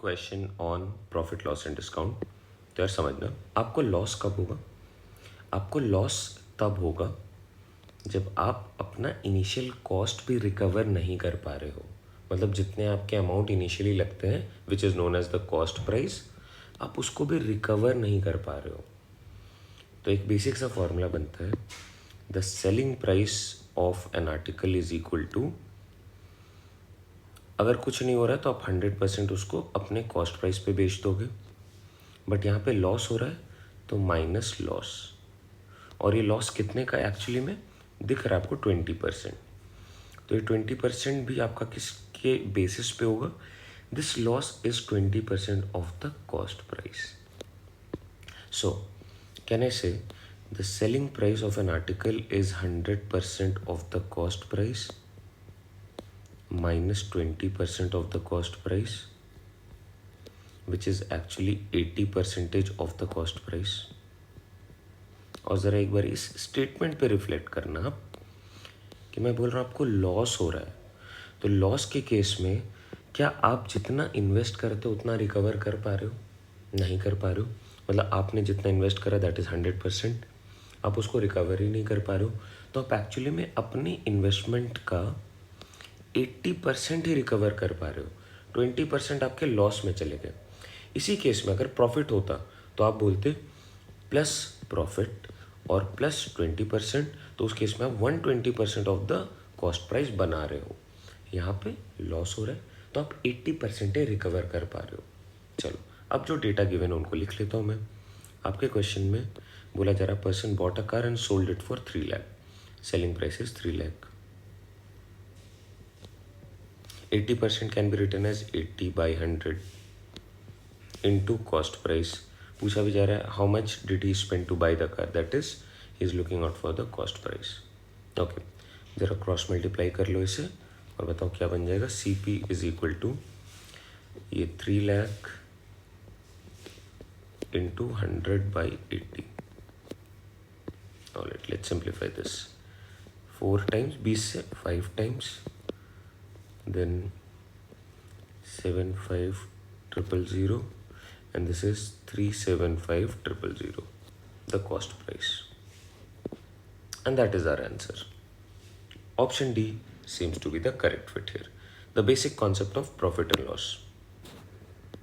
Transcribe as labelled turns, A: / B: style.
A: Question on profit loss and discount. तो यार समझना, आपको लॉस कब होगा? आपको लॉस तब होगा जब आप अपना इनिशियल कॉस्ट भी रिकवर नहीं कर पा रहे हो। मतलब जितने आपके अमाउंट इनिशियली लगते हैं which is known as the cost price, आप उसको भी रिकवर नहीं कर पा रहे हो। तो एक बेसिक सा फॉर्मूला बनता है, the selling price of an article is equal to, अगर कुछ नहीं हो रहा है तो आप 100% उसको अपने कॉस्ट प्राइस पे बेच दोगे, बट यहाँ पे लॉस हो रहा है तो माइनस लॉस। और ये लॉस कितने का एक्चुअली में दिख रहा है आपको? 20%। तो ये 20% भी आपका किसके बेसिस पे होगा? This loss is 20% of the cost price. So can I say the selling price of an article is 100% of the cost price minus 20% of the cost price, which is actually 80% of the cost price। और ज़रा एक बार इस statement पे reflect करना आप कि मैं बोल रहा हूँ आपको लॉस हो रहा है, तो लॉस के केस में क्या आप जितना इन्वेस्ट करते हो उतना रिकवर कर पा रहे हो? नहीं कर पा रहे हो। मतलब आपने जितना इन्वेस्ट करा दैट इज़ 100%, आप उसको रिकवर ही नहीं कर पा रहे हो। तो आप एक्चुअली में अपनी इन्वेस्टमेंट का 80% ही रिकवर कर पा रहे हो, 20% आपके लॉस में चले गए। इसी केस में अगर प्रॉफिट होता तो आप बोलते प्लस प्रॉफिट और प्लस 20%, तो उस केस में आप 120% ऑफ द कॉस्ट प्राइस बना रहे हो। यहाँ पे लॉस हो रहा है तो आप 80% ही रिकवर कर पा रहे हो। चलो अब जो डेटा गिवन है उनको लिख लेता हूँ मैं। आपके क्वेश्चन में बोला जा रहा, person bought a car and sold it for 3 lakh, selling price is 3 lakh. 80% can be written as 80/100 into cost price। पूछा भी जा रहा है how much did he spend to buy the car, that is he is looking out for the cost price. Okay, ज़रा cross multiply कर लो इसे और बताओ क्या बन जाएगा। C P is equal to ये 3 लाख इंटू 100/80। और लेट्स सिंप्लीफाई दिस, 4 टाइम्स 20 से 5 times, then 75000, and this is 375,000, the cost price, and that is our answer. Option D seems to be the correct fit here, the basic concept of profit and loss।